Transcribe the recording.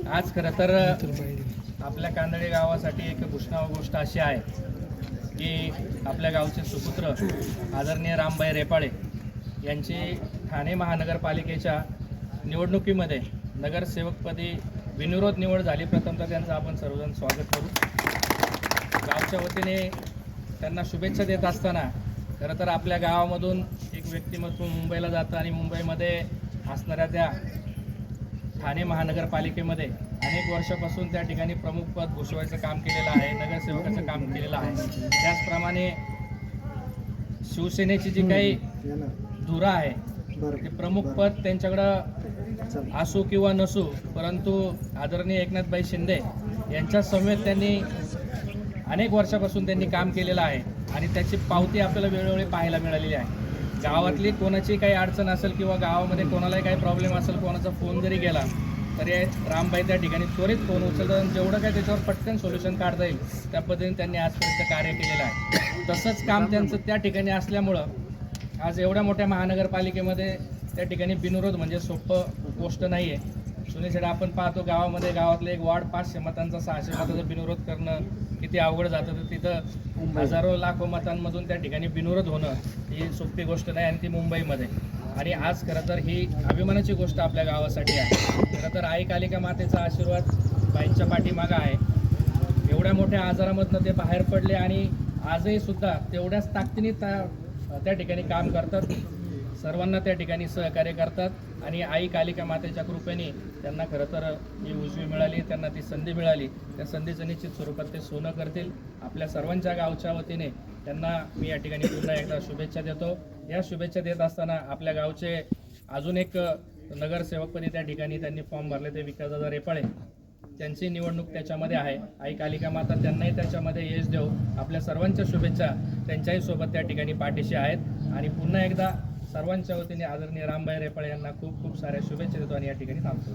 आज खरं तर आपल्या कांदळे गावासाठी एक घोषणाव गोष्ट अशी आहे की आपल्या गावचे सुपुत्र आदरणीय रामभाई रेपाळे यांची ठाणे महानगरपालिकेच्या निवडणुकीमध्ये नगरसेवकपदी बिनविरोध निवड झाली। प्रथमतः त्यांचं आपण सर्वजण स्वागत करू। गावच्या वतीने त्यांना शुभेच्छा देत असताना खरं तर आपल्या गावामधून एक व्यक्तिमत्व मुंबईला जातं आणि मुंबईमध्ये असणाऱ्या त्या ठाणे महानगरपालिकेमध्ये अनेक वर्षापासून त्या ठिकाणी प्रमुख पद भूषवायचं काम केलेलं आहे, नगरसेवकाचं काम केलेलं आहे। त्याचप्रमाणे शिवसेनेची जी काही धुरा आहे ते प्रमुख पद त्यांच्याकडं असो किंवा नसो, परंतु आदरणीय एकनाथभाई शिंदे यांच्या समवेत त्यांनी अनेक वर्षापासून त्यांनी काम केलेलं आहे आणि त्याची पावती आपल्याला वेळोवेळी पाहायला मिळालेली आहे। गावातली कोणाची काही अडचण असेल किंवा गावामध्ये कोणालाही काही प्रॉब्लेम असेल, कोणाचा फोन जरी गेला तरी रामभाई त्या ठिकाणी त्वरित फोन उचलतात। जेवढं काय त्याच्यावर पटकन सोल्युशन काढता येईल त्या पद्धतीने त्यांनी आजपर्यंत कार्य केलेलं आहे। तसंच काम त्यांचं त्या ठिकाणी असल्यामुळं आज एवढ्या मोठ्या महानगरपालिकेमध्ये त्या ठिकाणी बिनविरोध म्हणजे सोपं गोष्ट नाही आहे। सुनीलशेठ आपण पाहतो गावामध्ये गावातले एक वॉर्ड 500 मतांचा 600 मताचा बिनविरोध करणं किती अवघड जातं, तर तिथं हजारो लाखो मतांमधून त्या ठिकाणी बिनविरोध होणं ही सोपी गोष्ट नाही आणि ती मुंबईमध्ये। आणि आज खरं तर ही अभिमानाची गोष्ट आपल्या गावासाठी आहे। खरं तर आई कालिका मातेचा आशीर्वाद बाईंच्या पाठीमागं आहे। एवढ्या मोठ्या आजारामधनं ते बाहेर पडले आणि आजही सुद्धा तेवढ्याच ताकदीने त्या ठिकाणी काम करतात, सर्वांना त्या ठिकाणी सहकार्य करतात आणि आई कालिका मातेच्या कृपेने त्यांना खरं तर ही उजवी मिळाली, त्यांना ती संधी मिळाली। त्या संधीचं निश्चित स्वरूपात ते सोनं करतील। आपल्या सर्वांच्या गावच्या वतीने त्यांना मी या ठिकाणी पुन्हा एकदा शुभेच्छा देतो। या शुभेच्छा देत असताना आपल्या गावचे अजून एक नगरसेवकपदी त्या ठिकाणी त्यांनी फॉर्म भरले, ते विकासदादा रेपाळे, त्यांची निवडणूक त्याच्यामध्ये आहे। आई कालिका माता त्यांनाही त्याच्यामध्ये यश देऊ। आपल्या सर्वांच्या शुभेच्छा त्यांच्याही सोबत त्या ठिकाणी पाठीशी आहेत आणि पुन्हा एकदा सर्वांच्या वतीने आदरणीय रामभाई रेपाळे यांना खूप खूप साऱ्या शुभेच्छा देतो आणि या ठिकाणी थांबतो।